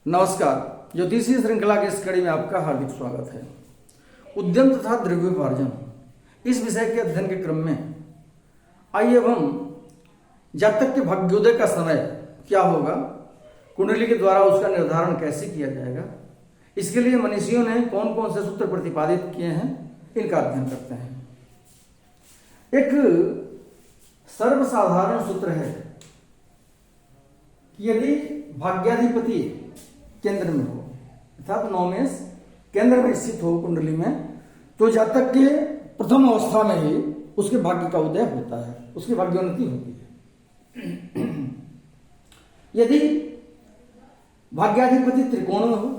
नमस्कार। ज्योतिषीय श्रृंखला की इस कड़ी में आपका हार्दिक स्वागत है। उद्यम तथा द्रव्योपार्जन इस विषय के अध्ययन के क्रम में आइए अब हम जातक के भाग्योदय का समय क्या होगा, कुंडली के द्वारा उसका निर्धारण कैसे किया जाएगा, इसके लिए मनीषियों ने कौन कौन से सूत्र प्रतिपादित किए हैं, इनका अध्ययन करते हैं। एक सर्वसाधारण सूत्र है कि यदि भाग्याधिपति केंद्र में हो अर्थात नौमेश केंद्र में स्थित हो कुंडली में, तो जातक के प्रथम अवस्था में ही उसके भाग्य का उदय होता है, उसकी भाग्योन्नति होती है। यदि भाग्याधिपति त्रिकोण में हो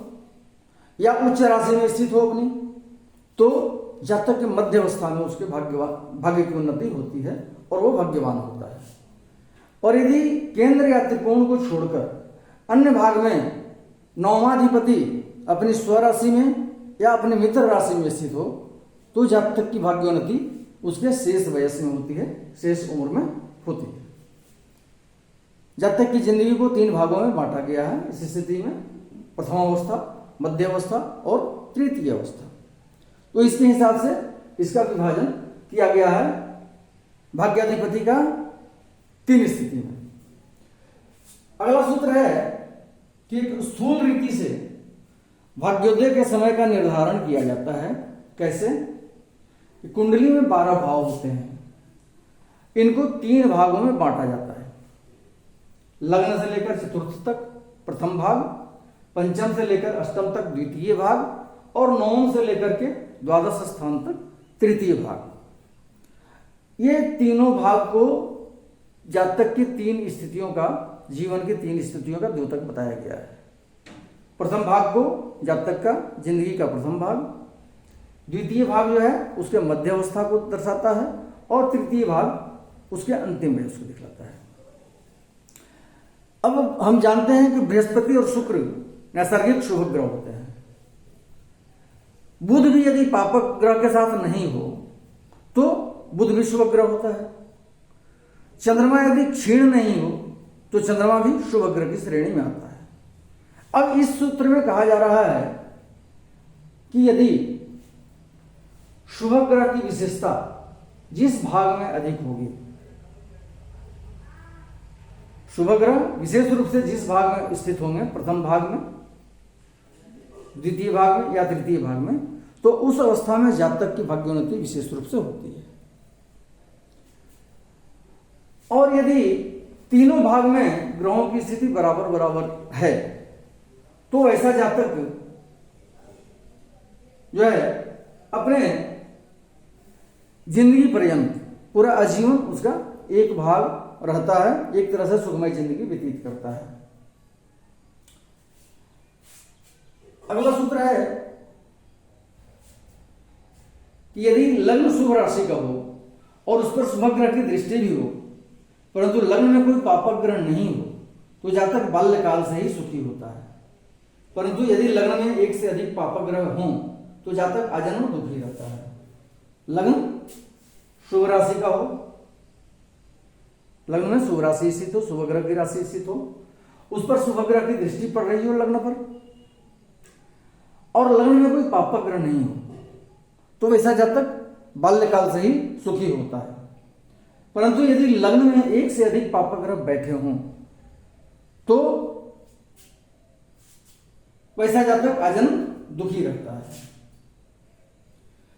या उच्च राशि में स्थित हो अपनी, तो जातक के मध्य अवस्था में उसके भाग्य की उन्नति होती है और वो भाग्यवान होता है। और यदि केंद्र या त्रिकोण को छोड़कर अन्य भाग में नौमाधिपति अपनी स्वराशि में या अपने मित्र राशि में स्थित हो, तो जातक की भाग्योन्नति उसके शेष वयस में होती है, शेष उम्र में होती है। जातक की जिंदगी को 3 भागों में बांटा गया है इस स्थिति में, प्रथम अवस्था, मध्य अवस्था और तृतीय अवस्था। तो इसके हिसाब से इसका विभाजन किया गया है भाग्याधिपति का 3 स्थिति में। अगला सूत्र है कि स्थूल रीति से भाग्योदय के समय का निर्धारण किया जाता है। कैसे? कुंडली में 12 भाव होते हैं, इनको 3 भागों में बांटा जाता है। लग्न से लेकर चतुर्थ तक प्रथम भाग, पंचम से लेकर अष्टम तक द्वितीय भाग और नवम से लेकर के द्वादश स्थान तक तृतीय भाग। ये तीनों भाग को जातक की 3 स्थितियों का, जीवन की 3 स्थितियों का द्योतक बताया गया है। प्रथम भाग को जातक का जिंदगी का प्रथम भाग, द्वितीय भाग जो है उसके मध्य अवस्था को दर्शाता है और तृतीय भाग उसके अंतिम वयस को दिखलाता है। अब हम जानते हैं कि बृहस्पति और शुक्र नैसर्गिक शुभ ग्रह होते हैं। बुध भी यदि पापक ग्रह के साथ नहीं हो तो बुध भी शुभ ग्रह होता है। चंद्रमा यदि क्षीण नहीं हो तो चंद्रमा भी शुभ ग्रह की श्रेणी में आता है। अब इस सूत्र में कहा जा रहा है कि यदि शुभ ग्रह की विशेषता जिस भाग में अधिक होगी, शुभ ग्रह विशेष रूप से जिस भाग में स्थित होंगे, प्रथम भाग में, द्वितीय भाग में या तृतीय भाग में, तो उस अवस्था में जातक की भाग्योन्नति विशेष रूप से होती है। और यदि तीनों भाग में ग्रहों की स्थिति बराबर बराबर है तो ऐसा जातक जो है अपने जिंदगी पर्यंत पूरा आजीवन उसका एक भाग रहता है, एक तरह से सुखमय जिंदगी व्यतीत करता है। अगला सूत्र है कि यदि लग्न शुभ राशि का हो और उस पर शुभ ग्रह की दृष्टि भी हो परंतु लग्न में कोई पापक ग्रह नहीं हो तो जातक बाल्यकाल से ही सुखी होता है। परंतु यदि लग्न में एक से अधिक पापक ग्रह हों तो जातक आजन्म दुखी रहता है। लग्न शुभ राशि का हो, लग्न में शुभ राशि स्थित हो, शुभ ग्रह की राशि स्थित हो, उस पर शुभ ग्रह की दृष्टि पड़ रही हो लग्न पर, और लग्न में कोई पापक ग्रह नहीं हो तो वैसा जातक बाल्यकाल से ही सुखी होता है। परंतु यदि लग्न में एक से अधिक पापक ग्रह बैठे हों तो वैसा जातक आजन्म दुखी रहता है।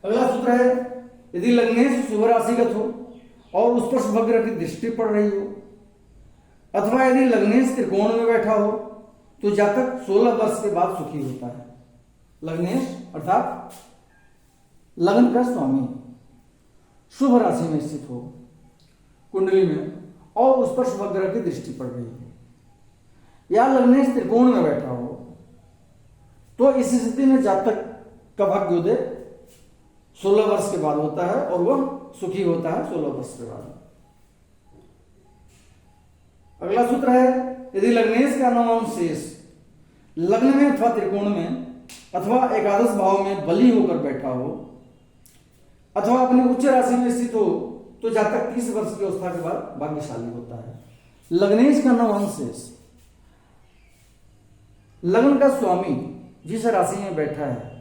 अगला सूत्र है यदि लग्नेश शुभ राशिगत हो और उस पर शुभ ग्रह की दृष्टि पड़ रही हो, अथवा यदि लग्नेश त्रिकोण में बैठा हो तो जातक 16 वर्ष के बाद सुखी होता है। लग्नेश अर्थात लग्न का स्वामी शुभ राशि में स्थित हो कुंडली में और उस पर शुभ ग्रह की दृष्टि पड़ रही है, या लग्नेश त्रिकोण में बैठा हो, तो इस स्थिति में जातक का भाग्योदय 16 वर्ष के बाद होता है और वह सुखी होता है 16 वर्ष के बाद। अगला सूत्र है यदि लग्नेश का नवम शेष लग्न में अथवा त्रिकोण में अथवा एकादश भाव में बली होकर बैठा हो अथवा अपनी उच्च राशि में स्थित हो तो जातक 30 वर्ष की अवस्था के बाद भाग्यशाली होता है। लग्नेश का नवम शेष लग्न का स्वामी जिस राशि में बैठा है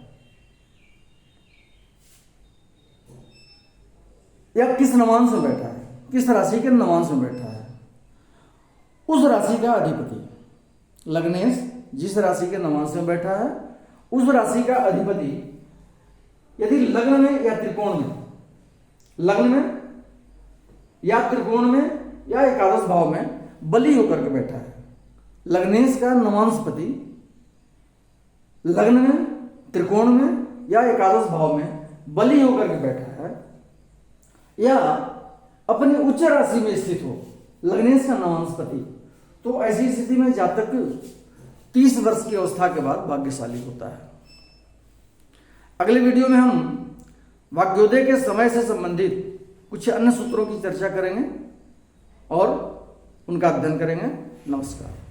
या किस नवांश में बैठा है, किस राशि के नवांश में बैठा है, उस राशि का अधिपति लग्नेश जिस राशि के नवांश में बैठा है उस राशि का अधिपति यदि लग्न में या त्रिकोण में, लग्न में या त्रिकोण में या एकादश भाव में बली होकर के बैठा है, लग्नेश का नवांशपति लग्न में, त्रिकोण में या एकादश भाव में बली होकर के बैठा है, या अपनी उच्च राशि में स्थित हो लग्नेश का नवांशपति, तो ऐसी स्थिति में जातक 30 वर्ष की अवस्था के बाद भाग्यशाली होता है। अगले वीडियो में हम भाग्योदय के समय से संबंधित कुछ अन्य सूत्रों की चर्चा करेंगे और उनका अध्ययन करेंगे। नमस्कार।